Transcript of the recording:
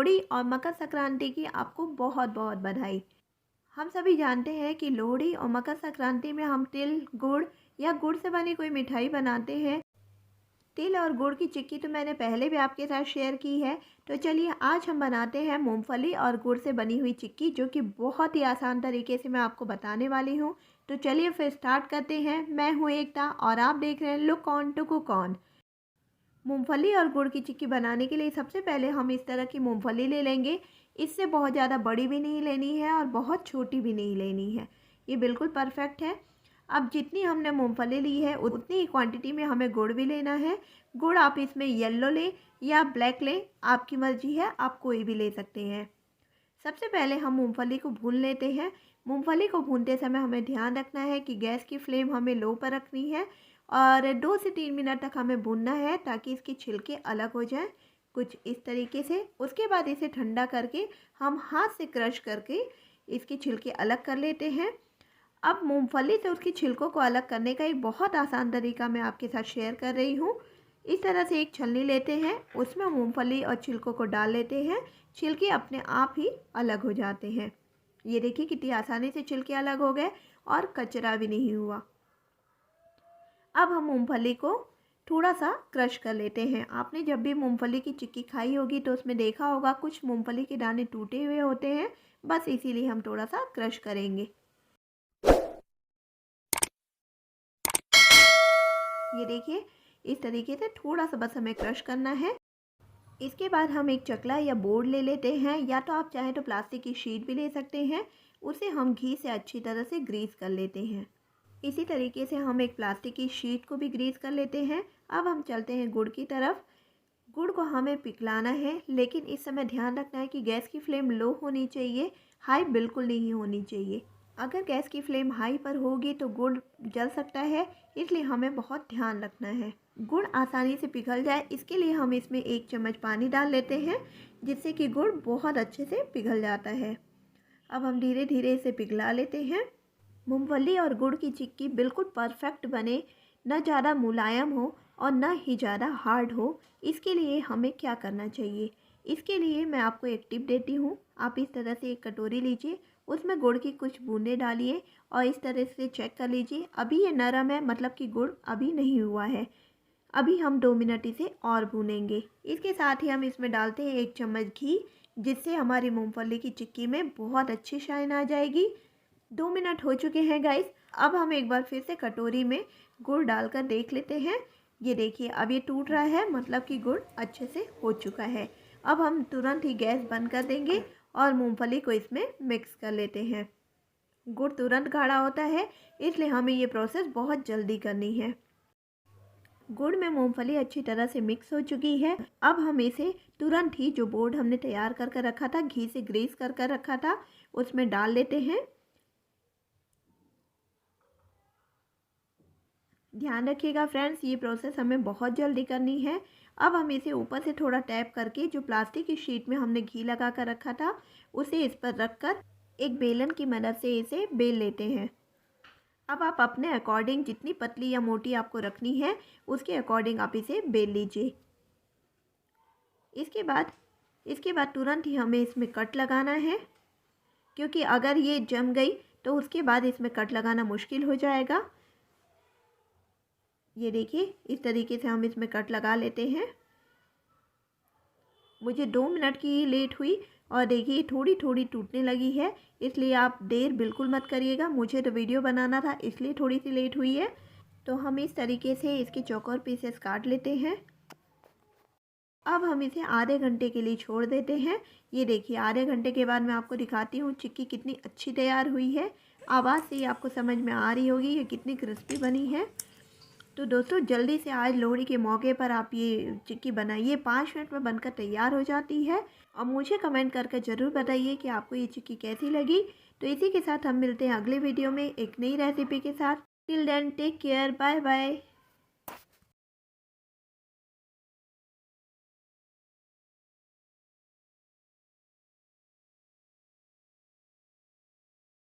लोहड़ी और मकर संक्रांति की आपको बहुत बहुत बधाई। हम सभी जानते हैं कि लोहड़ी और मकर संक्रांति में हम तिल, गुड़ या गुड़ से बनी कोई मिठाई बनाते हैं। तिल और गुड़ की चिक्की तो मैंने पहले भी आपके साथ शेयर की है। तो चलिए आज हम बनाते हैं मूंगफली और गुड़ से बनी हुई चिक्की, जो कि बहुत ही आसान तरीके से मैं आपको बताने वाली हूँ। तो चलिए फिर स्टार्ट करते हैं। मैं हूँ एकता और आप देख रहे हैं look on to cook on. मूंगफली और गुड़ की चिक्की बनाने के लिए सबसे पहले हम इस तरह की मूंगफली ले लेंगे। इससे बहुत ज़्यादा बड़ी भी नहीं लेनी है और बहुत छोटी भी नहीं लेनी है, ये बिल्कुल परफेक्ट है। अब जितनी हमने मूंगफली ली है उतनी ही क्वांटिटी में हमें गुड़ भी लेना है। गुड़ आप इसमें येलो लें या ब्लैक लें, आपकी मर्जी है, आप कोई भी ले सकते हैं। सबसे पहले हम मूंगफली को भून लेते हैं। मूंगफली को भूनते समय हमें ध्यान रखना है कि गैस की फ्लेम हमें लो पर रखनी है और 2 से 3 मिनट तक हमें भूनना है ताकि इसके छिलके अलग हो जाएं, कुछ इस तरीके से। उसके बाद इसे ठंडा करके हम हाथ से क्रश करके इसके छिलके अलग कर लेते हैं। अब मूंगफली से उसकी छिलकों को अलग करने का एक बहुत आसान तरीका मैं आपके साथ शेयर कर रही हूँ। इस तरह से एक छलनी लेते हैं, उसमें मूंगफली और छिलकों को डाल लेते हैं। छिलके अपने आप ही अलग हो जाते हैं। ये देखिए कितनी आसानी से छिलके अलग हो गए और कचरा भी नहीं हुआ। अब हम मूंगफली को थोड़ा सा क्रश कर लेते हैं। आपने जब भी मूंगफली की चिक्की खाई होगी तो उसमें देखा होगा कुछ मूंगफली के दाने टूटे हुए होते हैं, बस इसीलिए हम थोड़ा सा क्रश करेंगे। ये देखिए इस तरीके से थोड़ा सा बस हमें क्रश करना है। इसके बाद हम एक चकला या बोर्ड ले लेते हैं, या तो आप चाहें तो प्लास्टिक की शीट भी ले सकते हैं। उसे हम घी से अच्छी तरह से ग्रीस कर लेते हैं। इसी तरीके से हम एक प्लास्टिक की शीट को भी ग्रीस कर लेते हैं। अब हम चलते हैं गुड़ की तरफ। गुड़ को हमें पिघलाना है, लेकिन इस समय ध्यान रखना है कि गैस की फ्लेम लो होनी चाहिए, हाई बिल्कुल नहीं होनी चाहिए। अगर गैस की फ्लेम हाई पर होगी तो गुड़ जल सकता है, इसलिए हमें बहुत ध्यान रखना है। गुड़ आसानी से पिघल जाए इसके लिए हम इसमें 1 चम्मच पानी डाल लेते हैं, जिससे कि गुड़ बहुत अच्छे से पिघल जाता है। अब हम धीरे धीरे इसे पिघला लेते हैं। मूंगफली और गुड़ की चिक्की बिल्कुल परफेक्ट बने, न ज़्यादा मुलायम हो और न ही ज़्यादा हार्ड हो, इसके लिए हमें क्या करना चाहिए। इसके लिए मैं आपको एक टिप देती हूँ। आप इस तरह से एक कटोरी लीजिए, उसमें गुड़ की कुछ बूंदें डालिए और इस तरह से चेक कर लीजिए। अभी ये नरम है, मतलब कि गुड़ अभी नहीं हुआ है। अभी हम 2 मिनट इसे और भूनेंगे। इसके साथ ही हम इसमें डालते हैं 1 चम्मच घी, जिससे हमारी मूंगफली की चिक्की में बहुत अच्छी शाइन आ जाएगी। 2 मिनट हो चुके हैं गाइस। अब हम एक बार फिर से कटोरी में गुड़ डालकर देख लेते हैं। ये देखिए अब ये टूट रहा है, मतलब कि गुड़ अच्छे से हो चुका है। अब हम तुरंत ही गैस बंद कर देंगे और मूंगफली को इसमें मिक्स कर लेते हैं। गुड़ तुरंत गाढ़ा होता है, इसलिए हमें ये प्रोसेस बहुत जल्दी करनी है। गुड़ में मूंगफली अच्छी तरह से मिक्स हो चुकी है। अब हम इसे तुरंत ही जो बोर्ड हमने तैयार करके रखा था, घी से ग्रीस कर रखा था, उसमें डाल लेते हैं। ध्यान रखिएगा फ्रेंड्स, ये प्रोसेस हमें बहुत जल्दी करनी है। अब हम इसे ऊपर से थोड़ा टैप करके जो प्लास्टिक की शीट में हमने घी लगा कर रखा था, उसे इस पर रखकर एक बेलन की मदद से इसे बेल लेते हैं। अब आप अपने अकॉर्डिंग जितनी पतली या मोटी आपको रखनी है, उसके अकॉर्डिंग आप इसे बेल लीजिए। इसके बाद तुरंत ही हमें इसमें कट लगाना है, क्योंकि अगर ये जम गई तो उसके बाद इसमें कट लगाना मुश्किल हो जाएगा। ये देखिए इस तरीके से हम इसमें कट लगा लेते हैं। मुझे 2 मिनट की लेट हुई और देखिए थोड़ी थोड़ी टूटने लगी है, इसलिए आप देर बिल्कुल मत करिएगा। मुझे तो वीडियो बनाना था, इसलिए थोड़ी सी लेट हुई है। तो हम इस तरीके से इसके चौकोर पीसेस काट लेते हैं। अब हम इसे आधे घंटे के लिए छोड़ देते हैं। ये देखिए आधे घंटे के बाद मैं आपको दिखाती हूँ चिक्की कितनी अच्छी तैयार हुई है। आवाज़ से ही आपको समझ में आ रही होगी ये कितनी क्रिस्पी बनी है। तो दोस्तों जल्दी से आज लोहड़ी के मौके पर आप ये चिक्की बनाइए, 5 मिनट में बनकर तैयार हो जाती है। और मुझे कमेंट करके ज़रूर बताइए कि आपको ये चिक्की कैसी लगी। तो इसी के साथ हम मिलते हैं अगले वीडियो में एक नई रेसिपी के साथ। Till then take care, bye bye.